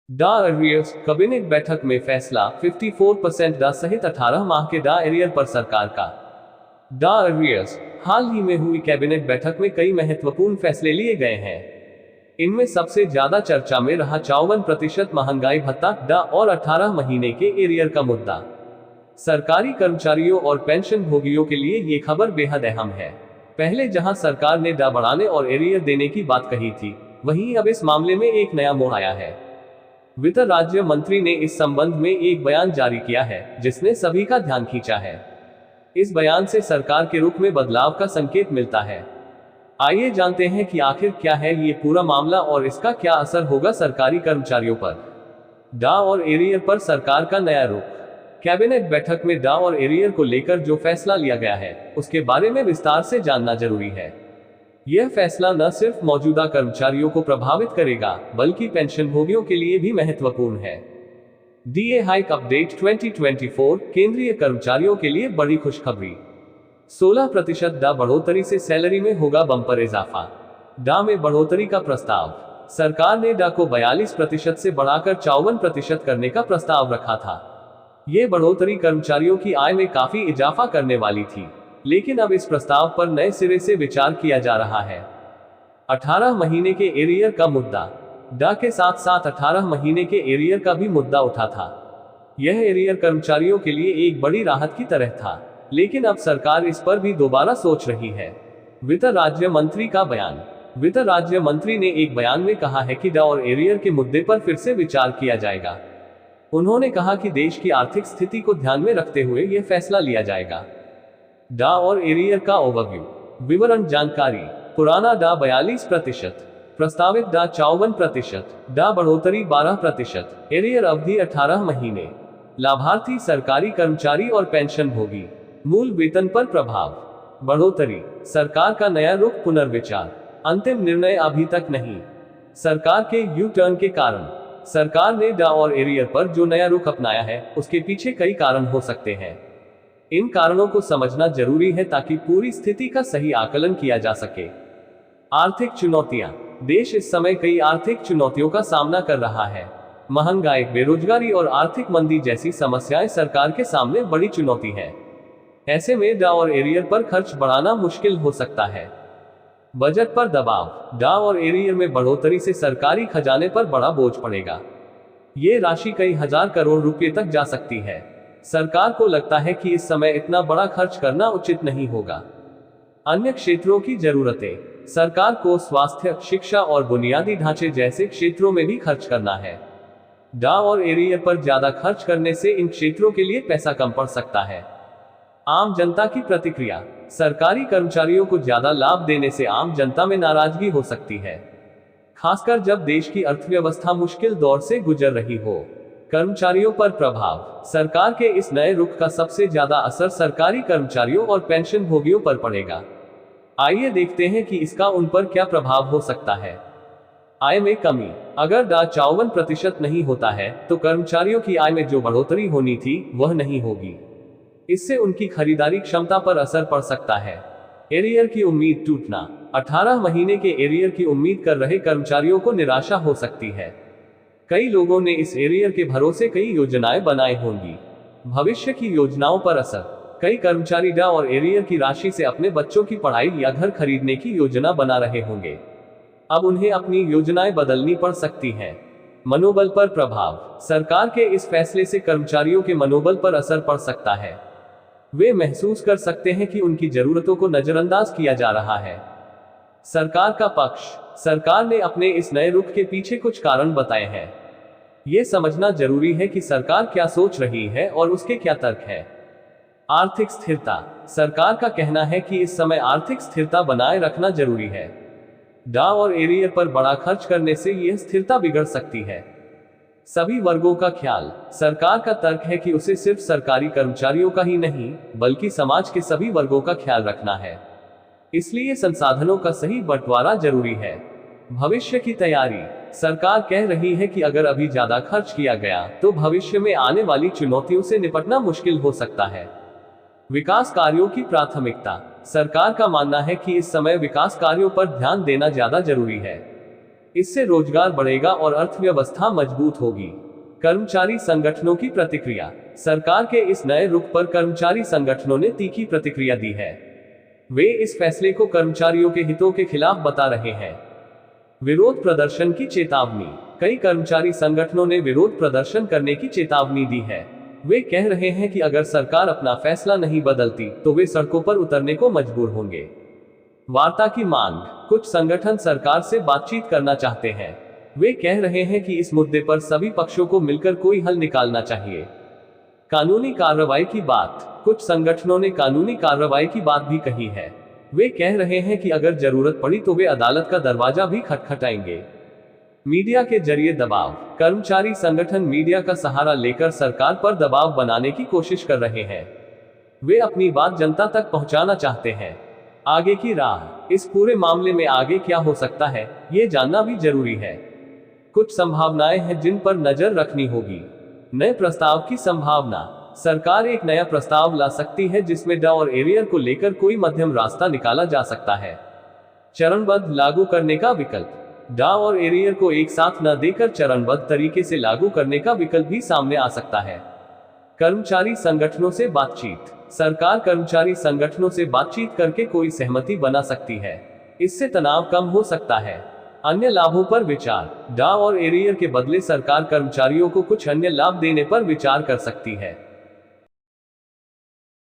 डा arrears cabinet बैठक में फैसला 54% डा सहित 18 माह के डा एरियर पर सरकार का। डा एरियर्स हाल ही में हुई कैबिनेट बैठक में कई महत्वपूर्ण फैसले लिए गए हैं। इनमें सबसे ज्यादा चर्चा में रहा 54% महंगाई भत्ता डा और 18 महीने के एरियर का मुद्दा। सरकारी कर्मचारियों और पेंशन भोगियों के लिए ये खबर बेहद अहम है। पहले जहां सरकार ने डा बढ़ाने और एरियर देने की बात कही थी, वहीं अब इस मामले में एक नया मोड़ आया है। वित्त राज्य मंत्री ने इस संबंध में एक बयान जारी किया है, जिसने सभी का ध्यान खींचा है। इस बयान से सरकार के रुख में बदलाव का संकेत मिलता है। आइए जानते हैं कि आखिर क्या है ये पूरा मामला और इसका क्या असर होगा सरकारी कर्मचारियों पर। डा और एरियर पर सरकार का नया रुख। कैबिनेट बैठक में डा और एरियर को लेकर जो फैसला लिया गया है, उसके बारे में विस्तार से जानना जरूरी है। यह फैसला न सिर्फ मौजूदा कर्मचारियों को प्रभावित करेगा, बल्कि पेंशनभोगियों के लिए भी महत्वपूर्ण है। डीए हाइक अपडेट 2024 केंद्रीय कर्मचारियों के लिए बड़ी खुशखबरी। 16% डा बढ़ोतरी से सैलरी में होगा बम्पर इजाफा। डा में बढ़ोतरी का प्रस्ताव। सरकार ने डा को 42% से बढ़ाकर 54% करने का प्रस्ताव रखा था। यह बढ़ोतरी कर्मचारियों की आय में काफी इजाफा करने वाली थी, लेकिन अब इस प्रस्ताव पर नए सिरे से विचार किया जा रहा है। 18 महीने के एरियर का मुद्दा। डा के साथ साथ 18 महीने के एरियर का भी मुद्दा उठा था। यह एरियर कर्मचारियों के लिए एक बड़ी राहत की तरह था, लेकिन अब सरकार इस पर भी दोबारा सोच रही है। वित्त राज्य मंत्री का बयान। वित्त राज्य मंत्री ने एक बयान में कहा है कि डा और एरियर के मुद्दे पर फिर से विचार किया जाएगा। उन्होंने कहा कि देश की आर्थिक स्थिति को ध्यान में रखते हुए यह फैसला लिया जाएगा। डा और एरियर का ओवरव्यू। विवरण जानकारी। पुराना डा 42%, प्रस्तावित डा 54%, डा बढ़ोतरी 12%, एरियर अवधि 18 महीने। लाभार्थी सरकारी कर्मचारी और पेंशन भोगी। मूल वेतन पर प्रभाव। बढ़ोतरी। सरकार का नया रुख पुनर्विचार। अंतिम निर्णय अभी तक नहीं। सरकार के यू टर्न के कारण। सरकार ने डा और एरियर पर जो नया रुख अपनाया है, उसके पीछे कई कारण हो सकते हैं। इन कारणों को समझना जरूरी है ताकि पूरी स्थिति का सही आकलन किया जा सके। आर्थिक चुनौतियां। देश इस समय कई आर्थिक चुनौतियों का सामना कर रहा है। महंगाई, बेरोजगारी और आर्थिक मंदी जैसी समस्याएं सरकार के सामने बड़ी चुनौती है। ऐसे में डा और एरियर पर खर्च बढ़ाना मुश्किल हो सकता है। बजट पर दबाव। डा और एरियर में बढ़ोतरी से सरकारी खजाने पर बड़ा बोझ पड़ेगा। ये राशि कई हजार करोड़ रुपए तक जा सकती है। सरकार को लगता है कि इस समय इतना बड़ा खर्च करना उचित नहीं होगा। अन्य क्षेत्रों की जरूरतें। सरकार को स्वास्थ्य, शिक्षा और बुनियादी ढांचे जैसे क्षेत्रों में भी खर्च करना है। डा और एरियर पर ज्यादा खर्च करने से इन क्षेत्रों के लिए पैसा कम पड़ सकता है। आम जनता की प्रतिक्रिया। सरकारी कर्मचारियों को ज्यादा लाभ देने से आम जनता में नाराजगी हो सकती है, खासकर जब देश की अर्थव्यवस्था मुश्किल दौर से गुजर रही हो। कर्मचारियों पर प्रभाव। सरकार के इस नए रुख का सबसे ज्यादा असर सरकारी कर्मचारियों और पेंशन भोगियों पर पड़ेगा। आइए देखते हैं कि इसका उन पर क्या प्रभाव हो सकता है। आय में कमी। अगर डा 54% नहीं होता है, तो कर्मचारियों की आय में जो बढ़ोतरी होनी थी, वह नहीं होगी। इससे उनकी खरीदारी क्षमता पर असर पड़ सकता है। एरियर की उम्मीद टूटना। 18 महीने के एरियर की उम्मीद कर रहे कर्मचारियों को निराशा हो सकती है। कई लोगों ने इस एरियर के भरोसे कई योजनाएं बनाई होंगी। भविष्य की योजनाओं पर असर। कई कर्मचारी डा और एरियर की राशि से अपने बच्चों की पढ़ाई या घर खरीदने की योजना बना रहे होंगे। अब उन्हें अपनी योजनाएं बदलनी पड़ सकती हैं। मनोबल पर प्रभाव। सरकार के इस फैसले से कर्मचारियों के मनोबल पर असर पड़ सकता है। वे महसूस कर सकते हैं कि उनकी जरूरतों को नजरअंदाज किया जा रहा है। सरकार का पक्ष। सरकार ने अपने इस नए रुख के पीछे कुछ कारण बताए हैं। ये समझना जरूरी है कि सरकार क्या सोच रही है और उसके क्या तर्क है। आर्थिक स्थिरता। सरकार का कहना है कि इस समय आर्थिक स्थिरता बनाए रखना जरूरी है। डा और एरियर पर बड़ा खर्च करने से यह स्थिरता बिगड़ सकती है। सभी वर्गों का ख्याल। सरकार का तर्क है कि उसे सिर्फ सरकारी कर्मचारियों का ही नहीं, बल्कि समाज के सभी वर्गों का ख्याल रखना है। इसलिए संसाधनों का सही बंटवारा जरूरी है। भविष्य की तैयारी। सरकार कह रही है कि अगर अभी ज्यादा खर्च किया गया, तो भविष्य में आने वाली चुनौतियों से निपटना मुश्किल हो सकता है। विकास कार्यों की प्राथमिकता। सरकार का मानना है कि इस समय विकास कार्यों पर ध्यान देना ज्यादा जरूरी है। इससे रोजगार बढ़ेगा और अर्थव्यवस्था मजबूत होगी। कर्मचारी संगठनों की प्रतिक्रिया। सरकार के इस नए रुख पर कर्मचारी संगठनों ने तीखी प्रतिक्रिया दी है। वे इस फैसले को कर्मचारियों के हितों के खिलाफ बता रहे हैं। विरोध प्रदर्शन की चेतावनी। कई कर्मचारी संगठनों ने विरोध प्रदर्शन करने की चेतावनी दी है। वे कह रहे हैं कि अगर सरकार अपना फैसला नहीं बदलती तो वे सड़कों पर उतरने को मजबूर होंगे। वार्ता की मांग। कुछ संगठन सरकार से बातचीत करना चाहते हैं। वे कह रहे हैं कि इस मुद्दे पर सभी पक्षों को मिलकर कोई हल निकालना चाहिए। कानूनी कार्रवाई की बात। कुछ संगठनों ने कानूनी कार्रवाई की बात भी कही है। वे कह रहे हैं कि अगर जरूरत पड़ी तो वे अदालत का दरवाजा भी खटखटाएंगे। मीडिया के जरिए दबाव। कर्मचारी संगठन मीडिया का सहारा लेकर सरकार पर दबाव बनाने की कोशिश कर रहे हैं। वे अपनी बात जनता तक पहुंचाना चाहते हैं। आगे की राह। इस पूरे मामले में आगे क्या हो सकता है, ये जानना भी जरूरी है। कुछ संभावनाएं हैं जिन पर नजर रखनी होगी। नए प्रस्ताव की संभावना। सरकार एक नया प्रस्ताव ला सकती है जिसमें डा और एरियर को लेकर कोई मध्यम रास्ता निकाला जा सकता है। चरणबद्ध लागू करने का विकल्प। डा और एरियर को एक साथ न देकर चरणबद्ध तरीके से लागू करने का विकल्प भी सामने आ सकता है। कर्मचारी संगठनों से बातचीत। सरकार कर्मचारी संगठनों से बातचीत करके कोई सहमति बना सकती है। इससे तनाव कम हो सकता है। अन्य लाभों पर विचार। डा और एरियर के बदले सरकार कर्मचारियों को कुछ अन्य लाभ देने पर विचार कर सकती है।